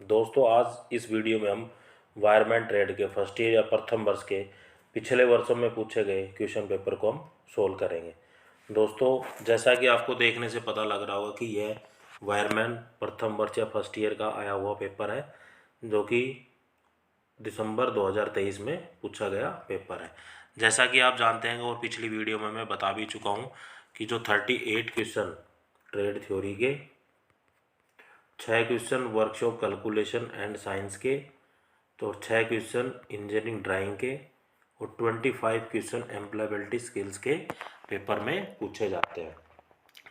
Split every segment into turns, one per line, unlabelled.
दोस्तों, आज इस वीडियो में हम वायरमैन ट्रेड के फर्स्ट ईयर या प्रथम वर्ष के पिछले वर्षों में पूछे गए क्वेश्चन पेपर को हम सोल्व करेंगे। दोस्तों, जैसा कि आपको देखने से पता लग रहा होगा कि यह वायरमैन प्रथम वर्ष या फर्स्ट ईयर का आया हुआ पेपर है, जो कि दिसंबर 2023 में पूछा गया पेपर है। जैसा कि आप जानते हैं और पिछली वीडियो में मैं बता भी चुका हूँ कि जो 38 क्वेश्चन ट्रेड थ्योरी के, 6 question workshop calculation and science के, तो 6 क्वेश्चन इंजीनियरिंग ड्राइंग के और 25 क्वेश्चन एम्प्लॉयबिलिटी स्किल्स के पेपर में पूछे जाते हैं।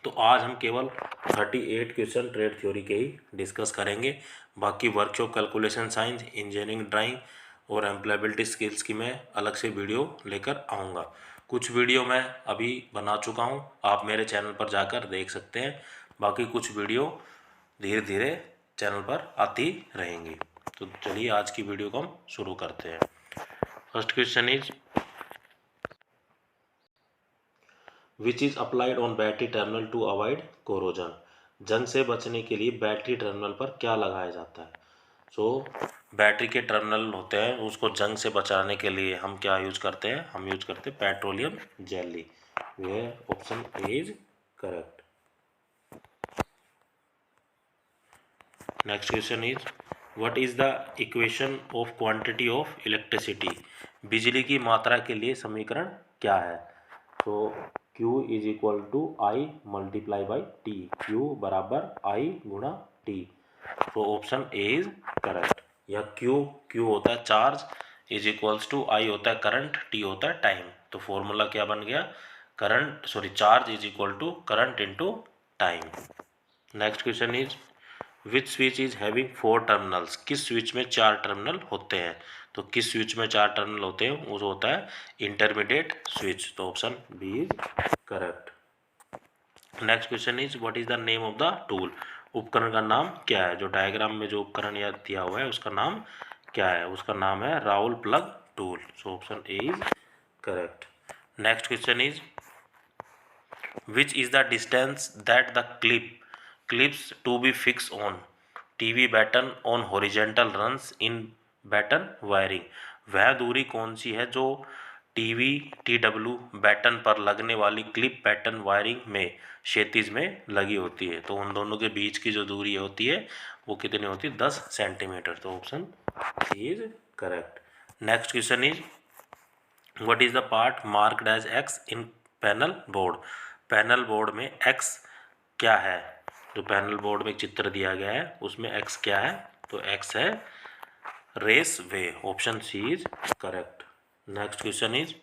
तो आज हम केवल 38 क्वेश्चन ट्रेड थ्योरी के ही डिस्कस करेंगे। बाकी workshop calculation science, engineering drawing और एम्प्लॉयबिलिटी स्किल्स की मैं अलग से वीडियो लेकर आऊँगा। कुछ वीडियो मैं अभी बना चुका हूँ, आप मेरे चैनल पर जाकर देख सकते हैं। बाकी कुछ वीडियो धीरे धीरे चैनल पर आती रहेंगी। तो चलिए आज की वीडियो को हम शुरू करते हैं। First question is which is applied on battery terminal to avoid corrosion. जंग से बचने के लिए बैटरी टर्मिनल पर क्या लगाया जाता है? बैटरी के टर्मिनल होते हैं, उसको जंग से बचाने के लिए हम क्या यूज करते हैं? हम यूज करते हैं पेट्रोलियम जेली। यह option A is correct. Next question is what is the equation of quantity of electricity. बिजली की मात्रा के लिए समीकरण क्या है? तो Q is equal to I multiply by T. Q बराबर आई गुणा टी। तो ऑप्शन ए इज करेक्ट। या Q होता है charge, is equals to I होता है करंट, टी होता है टाइम। तो फॉर्मूला क्या बन गया? Charge is equal to current into time. Next question is which switch is having 4 terminals. किस स्विच में 4 टर्मिनल होते हैं? तो किस स्विच में 4 टर्मिनल होते हैं? वो होता है इंटरमीडिएट स्विच। तो option B is correct. Next question is what is the name of the tool. उपकरण का नाम क्या है? जो डायग्राम में जो उपकरण या दिया हुआ है उसका नाम क्या है? उसका नाम है Raul plug tool. So option A is correct. Next question is which is the distance that the clips to be fixed on TV button on horizontal runs in button wiring। वह दूरी कौन सी है जो टीवी TW बैटन पर लगने वाली clip pattern wiring में क्षैतिज में लगी होती है? तो उन दोनों के बीच की जो दूरी होती है वो कितनी होती है? 10 सेंटीमीटर। तो option is correct. Next question is what is the part marked as X in panel board. Panel board में एक्स क्या है? जो पैनल बोर्ड में एक चित्र दिया गया है उसमें एक्स क्या है? तो एक्स है raceway. Option C is correct. Next question is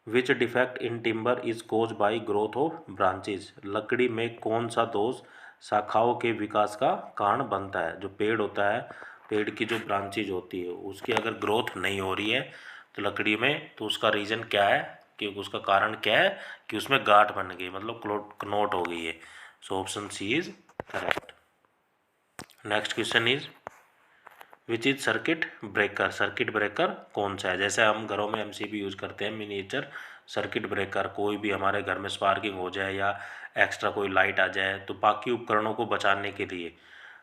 which defect in timber is cause by growth of branches. लकड़ी में कौन सा दोष शाखाओं के विकास का कारण बनता है? जो पेड़ होता है, पेड़ की जो ब्रांचेज होती है उसकी अगर ग्रोथ नहीं हो रही है तो लकड़ी में, तो उसका रीज़न क्या है कि उसका कारण क्या है? कि उसमें गांठ बन गई, मतलब क्नोट हो गई है। So option C is correct. Next question is which is circuit breaker. Circuit breaker कौन सा है? जैसे हम घरों में एमसीबी यूज करते हैं, मिनिएचर सर्किट ब्रेकर। कोई भी हमारे घर में स्पार्किंग हो जाए या एक्स्ट्रा कोई लाइट आ जाए तो बाकी उपकरणों को बचाने के लिए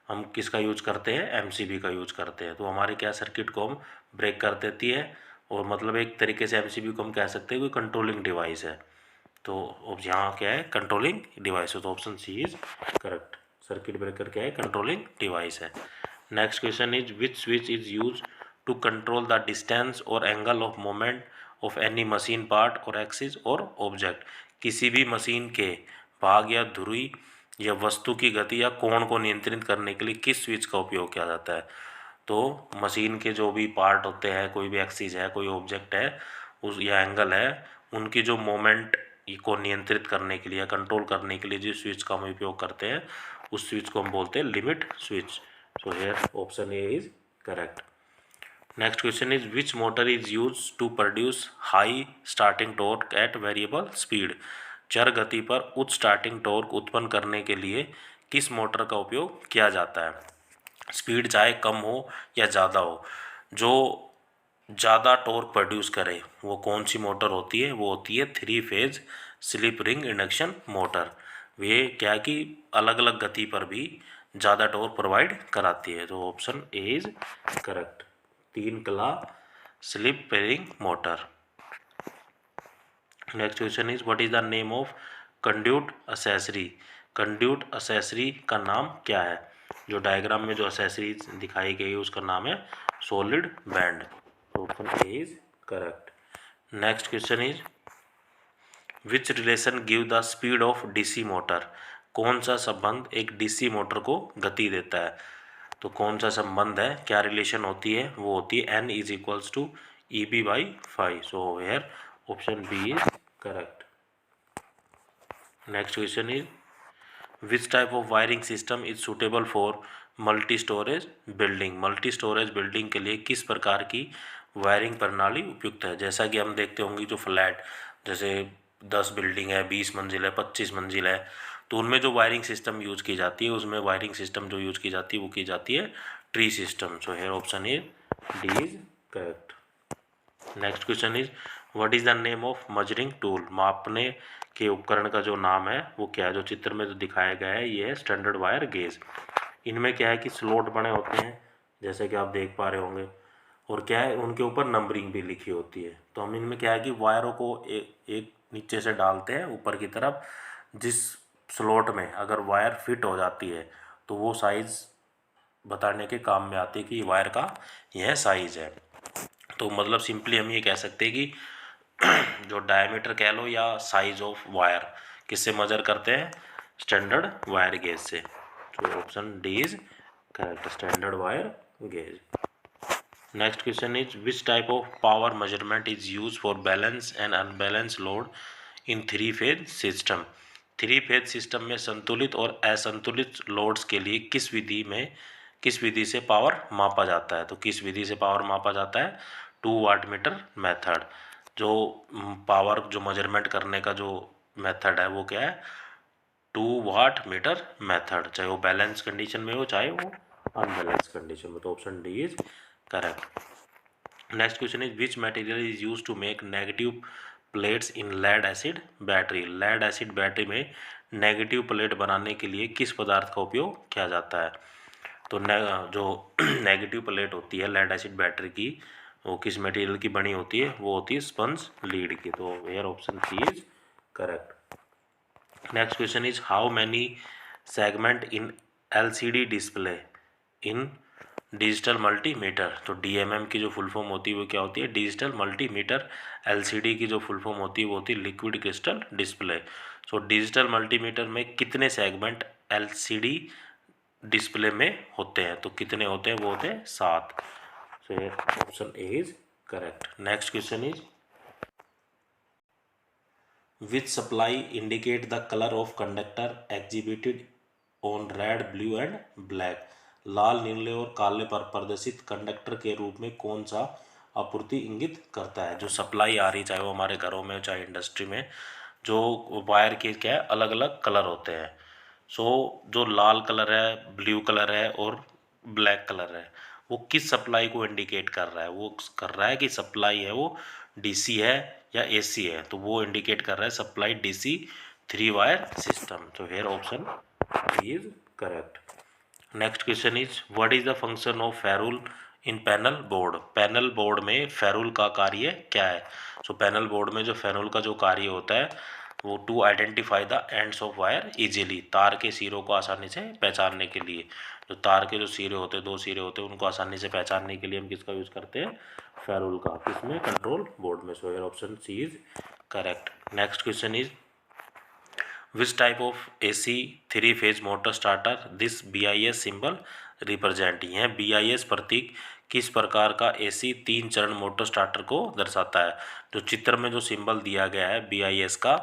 हम किसका यूज करते हैं? एमसीबी का यूज करते हैं। तो हमारे क्या सर्किट को हम ब्रेक कर देती है, और मतलब एक तरीके से एमसीबी को हम कह सकते हैं कोई कंट्रोलिंग डिवाइस है। तो अब यहाँ क्या है? कंट्रोलिंग डिवाइस है। तो option C is correct. Circuit breaker क्या है? कंट्रोलिंग डिवाइस है। Next question is which switch is use to control the distance और angle of moment of any machine part और एक्सिस और ऑब्जेक्ट। किसी भी मशीन के भाग या धुरी या वस्तु की गति या कोण को नियंत्रित करने के लिए किस स्विच का उपयोग किया जाता है? तो मशीन के जो भी पार्ट होते हैं, कोई भी एक्सिस है, कोई ऑब्जेक्ट है, उस या एंगल है, उनकी जो मोमेंट को नियंत्रित करने के लिए या कंट्रोल करने के लिए जिस स्विच का हम उपयोग करते हैं उस स्विच को हम बोलते हैं limit switch. So here option A is correct. Next question is which motor is use to produce high starting torque at variable speed. चर गति पर उच्च स्टार्टिंग टॉर्क उत्पन्न करने के लिए किस मोटर का उपयोग किया जाता है? स्पीड चाहे कम हो या ज़्यादा हो, जो ज़्यादा टॉर्क प्रोड्यूस करे वो कौन सी मोटर होती है? वो होती है 3 phase slip ring induction motor. ये क्या कि अलग अलग गति पर भी ज़्यादा टॉर्क प्रोवाइड कराती है। तो ऑप्शन ए इज करेक्ट। 3 कला slip bearing motor. Next question is what is the name of conduit accessory. Conduit accessory का नाम क्या है? जो डायग्राम में जो असेसरी दिखाई गई है उसका नाम है solid band. Option A is correct. Next question is which relation give the speed of DC motor. कौन सा संबंध एक डीसी मोटर को गति देता है? तो कौन सा संबंध है, क्या रिलेशन होती है? वो होती है N is equals to EB/5। So here option B is correct. Next question is which type of wiring system is suitable for multi storage building. Multi storage building के लिए किस प्रकार की वायरिंग प्रणाली उपयुक्त है? जैसा कि हम देखते होंगे जो फ्लैट जैसे 10 बिल्डिंग है, 20 मंजिल है, 25 मंजिल है, तो उनमें जो वायरिंग सिस्टम यूज की जाती है, उसमें वायरिंग सिस्टम जो यूज की जाती है वो की जाती है tree system. So here option is D is correct. Next question is what is the name of measuring tool. मापने के उपकरण का जो नाम है वो क्या है? जो चित्र में जो दिखाया गया है ये है स्टैंडर्ड वायर गेज। इनमें क्या है कि स्लॉट बने होते हैं जैसे कि आप देख पा रहे होंगे, और क्या है उनके ऊपर नंबरिंग भी लिखी होती है। तो हम इनमें क्या है कि वायरों को एक नीचे से डालते हैं ऊपर की तरफ, जिस स्लॉट में अगर वायर फिट हो जाती है तो वो साइज़ बताने के काम में आती है कि वायर का यह साइज़ है। तो मतलब सिंपली हम ये कह सकते हैं कि जो डायमीटर कह लो या साइज ऑफ वायर किससे मेजर करते हैं? स्टैंडर्ड वायर गेज से। तो option D is correct, standard wire gauge. Next question is which type of power measurement is use for balance and unbalance load in 3 phase system. 3 phase system में संतुलित और असंतुलित loads के लिए किस विधि से पावर मापा जाता है? तो किस विधि से पावर मापा जाता है? 2 वाट मीटर मेथड। जो पावर जो मेजरमेंट करने का जो मेथड है वो क्या है? 2 वाट मीटर मेथड, चाहे वो बैलेंस कंडीशन में हो चाहे वो अनबैलेंस कंडीशन में। तो option D is correct. Next question is which material is use to make negative plates in lead acid battery. Lead acid battery में नेगेटिव प्लेट बनाने के लिए किस पदार्थ का उपयोग किया जाता है? तो जो नेगेटिव प्लेट होती है लेड एसिड बैटरी की, वो किस मटेरियल की बनी होती है? वो होती है स्पंज लीड की। तो here option C is correct. Next question is how many segment in LCD display in digital multimeter. तो DMM की जो फुल फॉर्म होती है वो क्या होती है? Digital multimeter. LCD की जो फुल फॉर्म होती है वो होती है liquid crystal display. So digital multimeter में कितने सेगमेंट LCD डिस्प्ले में होते हैं? तो कितने होते हैं? वो होते हैं 7। So option A is correct. Next question is which supply indicate the colour of conductor exhibited on red, blue and black. लाल, नीले और काले पर प्रदर्शित कंडक्टर के रूप में कौन सा आपूर्ति इंगित करता है? जो सप्लाई आ रही, चाहे वो हमारे घरों में चाहे इंडस्ट्री में, जो वायर के क्या है अलग अलग कलर होते हैं। सो जो लाल कलर है, ब्लू कलर है और ब्लैक कलर है, वो किस सप्लाई को इंडिकेट कर रहा है? वो कर रहा है कि सप्लाई है वो DC है या AC है। तो वो इंडिकेट कर रहा है सप्लाई DC 3 वायर सिस्टम। तो here option is correct. Next question is what is the function of ferrule in panel board. Panel board में फेरुल का कार्य क्या है? सो पैनल बोर्ड में जो फेरुल का जो कार्य होता है वो to identify the ends of wire easily, तार के सिरों को आसानी से पहचानने के लिए। जो तार के जो सिरे होते हैं, 2 सिरे होते हैं, उनको आसानी से पहचानने के लिए हम किसका यूज करते हैं? फेरुल का। किसमें? कंट्रोल बोर्ड में। So option C is correct. Next question is which type of AC 3 phase motor starter this BIS symbol represent. यह BIS प्रतीक किस प्रकार का AC 3 चरण मोटर स्टार्टर को दर्शाता है? जो चित्र में जो सिंबल दिया गया है BIS का,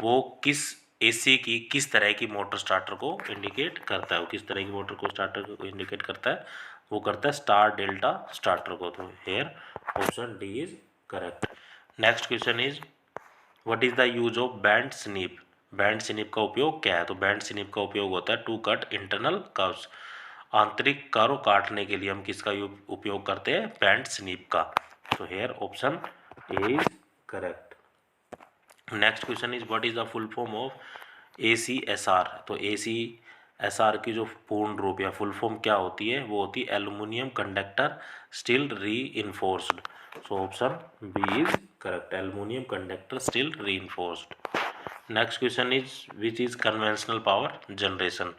वो किस AC की किस तरह की मोटर स्टार्टर को इंडिकेट करता है? वो किस तरह की मोटर को स्टार्टर को इंडिकेट करता है? वो करता है स्टार डेल्टा स्टार्टर को। तो here option D is correct. Next question is what is the use of band snip. Band snip का उपयोग क्या है? तो बैंड स्नीप का उपयोग होता है टू कट इंटरनल कर्व्स। आंतरिक कर्व काटने के लिए हम किसका उपयोग करते हैं? बैंड स्नीप का। तो here option A is correct. Next question is what is the full form of ACSR। तो एसआर की जो पूर्ण रूप या फुल फॉर्म क्या होती है, वो होती है aluminium conductor steel reinforced. So option B is correct, aluminium conductor steel reinforced. Next question is which is conventional power generation,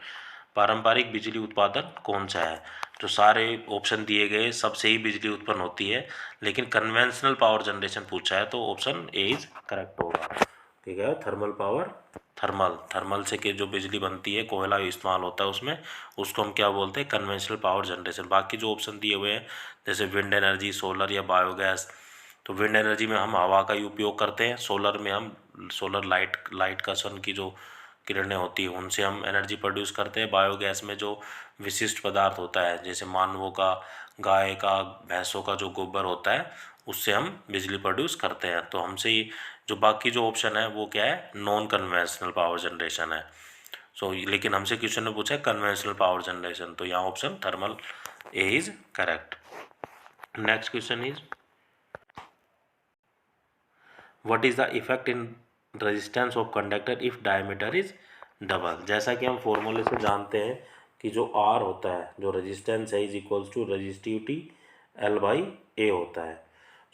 पारंपरिक बिजली उत्पादन कौन सा है। जो सारे ऑप्शन दिए गए सबसे ही बिजली उत्पन्न होती है, लेकिन कन्वेंशनल पावर जनरेशन पूछा है तो ऑप्शन ए इज करेक्ट होगा। ठीक है, थर्मल पावर, थर्मल से के जो बिजली बनती है, कोयला इस्तेमाल होता है उसमें, उसको हम क्या बोलते हैं, कन्वेंशनल पावर जनरेशन। बाकी जो ऑप्शन दिए हुए हैं जैसे विंड एनर्जी, सोलर या बायोगैस, तो विंड एनर्जी में हम हवा का ही उपयोग करते हैं, सोलर में हम सोलर लाइट का सन की जो किरणें होती है उनसे हम एनर्जी प्रोड्यूस करते हैं। बायोगैस में जो विशिष्ट पदार्थ होता है जैसे मानवों का, गाय का, भैंसों का जो गोबर होता है उससे हम बिजली प्रोड्यूस करते हैं। तो हमसे ही जो बाकी जो ऑप्शन है वो क्या है, नॉन कन्वेंशनल पावर जनरेशन है। सो लेकिन हमसे क्वेश्चन ने पूछा है कन्वेंशनल पावर जनरेशन, तो यहाँ option thermal A is correct. Next question is what is the effect in resistance of conductor if diameter is double. जैसा कि हम फॉर्मूले से जानते हैं कि जो आर होता है, जो रेजिस्टेंस है, is equals to resistivity L by A होता है।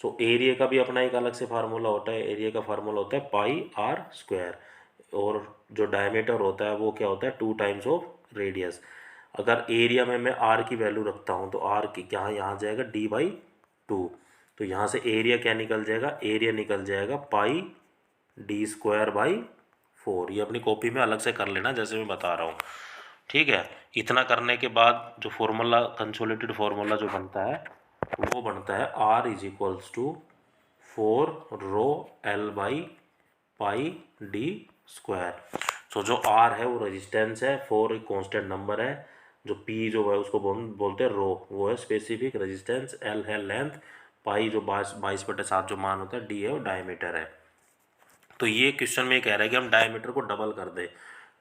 सो एरिया का भी अपना एक अलग से फार्मूला होता है, एरिया का फार्मूला होता है पाई आर स्क्वायर, और जो डायमीटर होता है वो क्या होता है, 2 टाइम्स ऑफ रेडियस। अगर एरिया में मैं आर की वैल्यू रखता हूँ तो आर की क्या यहाँ जाएगा डी बाई 2, तो यहाँ से एरिया क्या निकल जाएगा, एरिया निकल जाएगा पाई डी स्क्वायर बाई 4। ये अपनी कॉपी में अलग से कर लेना जैसे मैं बता रहा हूँ। ठीक है, इतना करने के बाद जो फॉर्मूला, कंसोलिडेटेड फॉर्मूला जो बनता है वो बनता है R is equals to 4 rho L by pi D square. So जो आर है वो रेजिस्टेंस है, 4 एक कॉन्स्टेंट नंबर है, जो पी जो है उसको बोलते हैं रो, वो है स्पेसिफिक रेजिस्टेंस, एल है लेंथ, पाई जो 22/7 जो मान होता है, डी है वो डायमीटर है। तो ये क्वेश्चन में कह रहा है कि हम डायमीटर को डबल कर दें,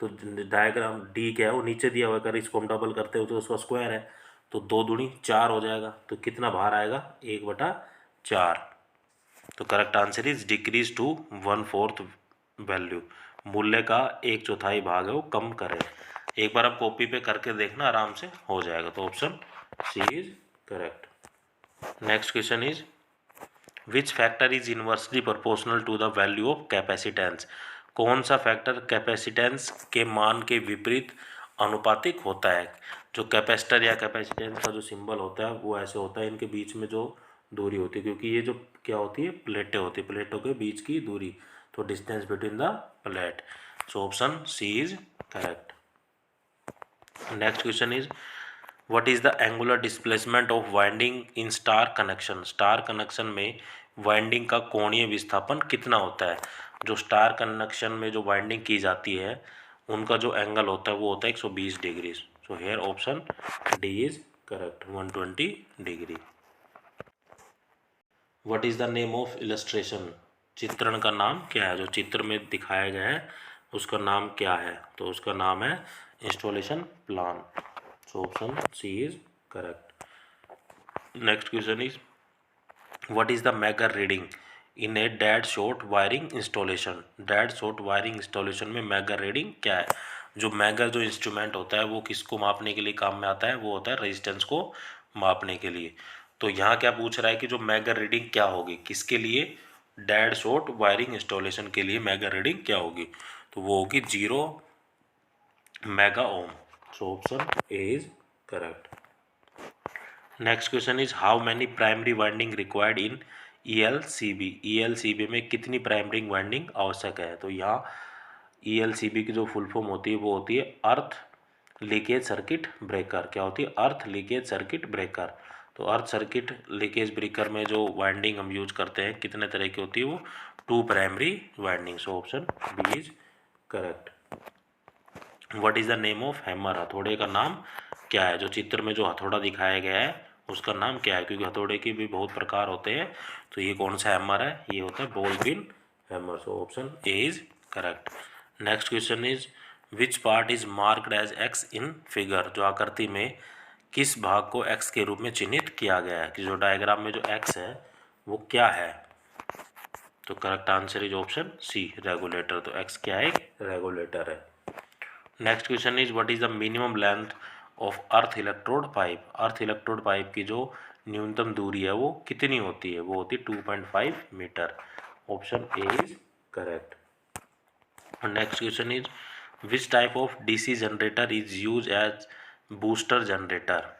तो डायग्राम डी क्या है वो नीचे दिया हुआ है, अगर इसको हम डबल करते हो तो उसका स्क्वायर है, तो 2 दूनी 4 हो जाएगा, तो कितना बाहर आएगा 1/4। तो correct answer is decrease to 1/4 value, मूल्य का 1/4 भाग है वो कम करें। एक बार आप कॉपी पे करके देखना, आराम से हो जाएगा, तो option C is correct. Next question is which factor is inversely proportional to the value of capacitance. कौन सा फैक्टर कैपेसिटेंस के मान के विपरीत अनुपातिक होता है। जो कैपेसिटर या कैपेसिटेंस का जो सिंबल होता है वो ऐसे होता है, इनके बीच में जो दूरी होती है, क्योंकि ये जो क्या होती है, प्लेटें होती है, प्लेटों के बीच की दूरी, तो distance between the plate. So option C is correct. Next question is what is the angular displacement of winding in star connection. Star connection में वाइंडिंग का कोणीय विस्थापन कितना होता है। जो स्टार कनेक्शन में जो वाइंडिंग की जाती है उनका जो एंगल होता है वो होता है 120 degree. So here option D is correct, 120 degree. What is the name of illustration, चित्रण का नाम क्या है। जो चित्र में दिखाया गया है उसका नाम क्या है, तो उसका नाम है installation plan. So option C is correct. Next question is what is the megger reading in a dead short wiring installation. Dead short wiring installation में मैगर रीडिंग क्या है। जो मैगर जो इंस्ट्रूमेंट होता है वो किसको मापने के लिए काम में आता है, वो होता है रेजिस्टेंस को मापने के लिए। तो यहाँ क्या पूछ रहा है कि जो मैगर रीडिंग क्या होगी, किसके लिए, डेड शॉर्ट वायरिंग इंस्टॉलेशन के लिए मैगर रीडिंग क्या होगी, तो वो होगी 0 mega ohm. So option A is correct. Next question is how many primary winding required in ELCB। ELCB में कितनी प्राइमरी वाइंडिंग आवश्यक है। तो यहाँ ELCB की जो फुल फॉर्म होती है वो होती है अर्थ लीकेज सर्किट ब्रेकर। क्या होती है, अर्थ लीकेज सर्किट ब्रेकर। तो अर्थ सर्किट लीकेज ब्रेकर में जो वाइंडिंग हम यूज करते हैं कितने तरह की होती है, वो 2 primary winding. So option B is correct. What is the name of hammer, हथौड़े का नाम क्या है। जो चित्र में जो हथौड़ा दिखाया गया है उसका नाम क्या है, क्योंकि हथौड़े के भी बहुत प्रकार होते हैं। तो ये कौन सा हैमर है, ये होता है ball peen hammer. So option A is correct. Next question is which part is marked as X in figure. जो आकृति में किस भाग को एक्स के रूप में चिन्हित किया गया है, कि जो डायग्राम में जो एक्स है वो क्या है। तो correct answer is option C regulator. तो एक्स क्या है, रेगुलेटर है। Next question is what is the minimum length of earth electrode pipe. Earth electrode pipe की जो न्यूनतम दूरी है वो कितनी होती है, वो होती है 2.5 metre. Option A is correct. Next question is which type of DC generator is use as booster generator.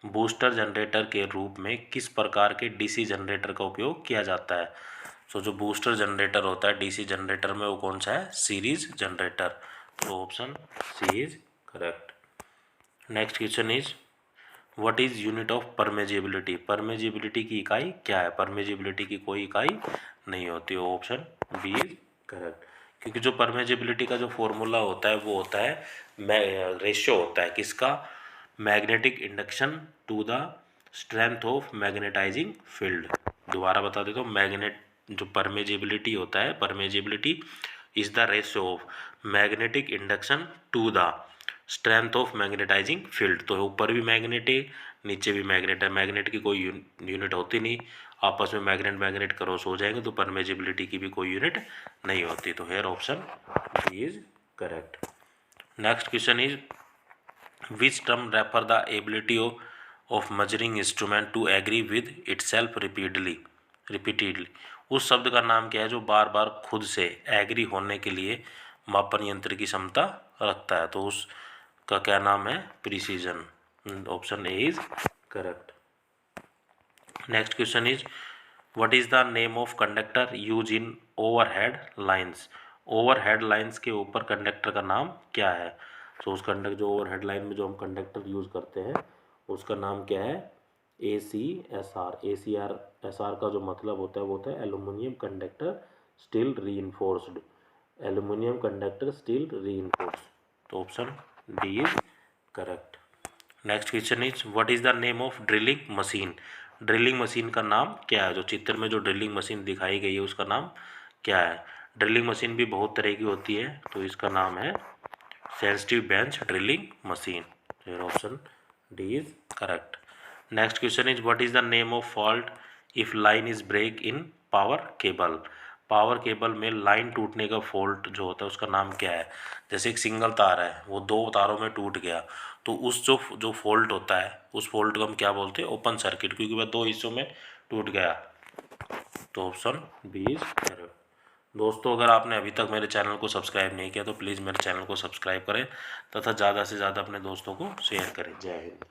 Booster generator के रूप में किस प्रकार के डीसी जनरेटर का उपयोग किया जाता है। सो जो बूस्टर जनरेटर होता है डीसी जनरेटर में वो कौन सा है, सीरीज जनरेटर। तो option C is correct. Next question is what is unit of permeability. Permeability की इकाई क्या है। परमेजिबिलिटी की कोई इकाई नहीं होती। Option B is correct. क्योंकि जो परमेजिबिलिटी का जो फॉर्मूला होता है वो होता है रेशियो होता है किसका, magnetic induction to the strength of magnetising field. दोबारा बता देता हूँ, मैग्नेट जो परमेजिबिलिटी होता है, permeability is the ratio of magnetic induction to the strength of magnetising field. तो ऊपर भी मैग्नेट है नीचे भी मैग्नेट है, मैग्नेट की कोई यूनिट होती नहीं, आपस में मैग्नेट मैग्नेट क्रॉस हो जाएंगे तो परमेजिबिलिटी की भी कोई यूनिट नहीं होती। तो here option D is correct. Next question is which term refer the ability of measuring instrument to agree with itself repeatedly. उस शब्द का नाम क्या है जो बार बार खुद से एग्री होने के लिए मापन यंत्र की क्षमता रखता है। तो उसका क्या नाम है, precision. Option A is correct. Next question is what is the name of conductor use in overhead lines. Overhead lines के ऊपर कंडक्टर का नाम क्या है। तो उस कंडक्टर जो ओवरहेड लाइन में जो हम कंडक्टर यूज करते हैं उसका नाम क्या है, ACSR। ACSR का जो मतलब होता है वो होता है aluminium conductor steel reinforced. Aluminium conductor steel reinforced. तो option D is correct. Next question is what is the name of drilling machine. ड्रिलिंग मशीन का नाम क्या है। जो चित्र में जो ड्रिलिंग मशीन दिखाई गई है उसका नाम क्या है। ड्रिलिंग मशीन भी बहुत तरह की होती है, तो इसका नाम है sensitive bench drilling machine. Option D is correct. Next question is what is the name of fault if line is break in power cable. Power cable में लाइन टूटने का फॉल्ट जो होता है उसका नाम क्या है। जैसे एक सिंगल तार है वो दो तारों में टूट गया, तो उस जो फॉल्ट होता है उस फॉल्ट को हम क्या बोलते हैं, ओपन सर्किट, क्योंकि वह दो हिस्सों में टूट गया। तो ऑप्शन बी इज करेक्ट। दोस्तों अगर आपने अभी तक मेरे चैनल को सब्सक्राइब नहीं किया तो प्लीज़ मेरे चैनल को सब्सक्राइब करें तथा ज़्यादा से ज़्यादा अपने दोस्तों को शेयर करें। जय हिंद।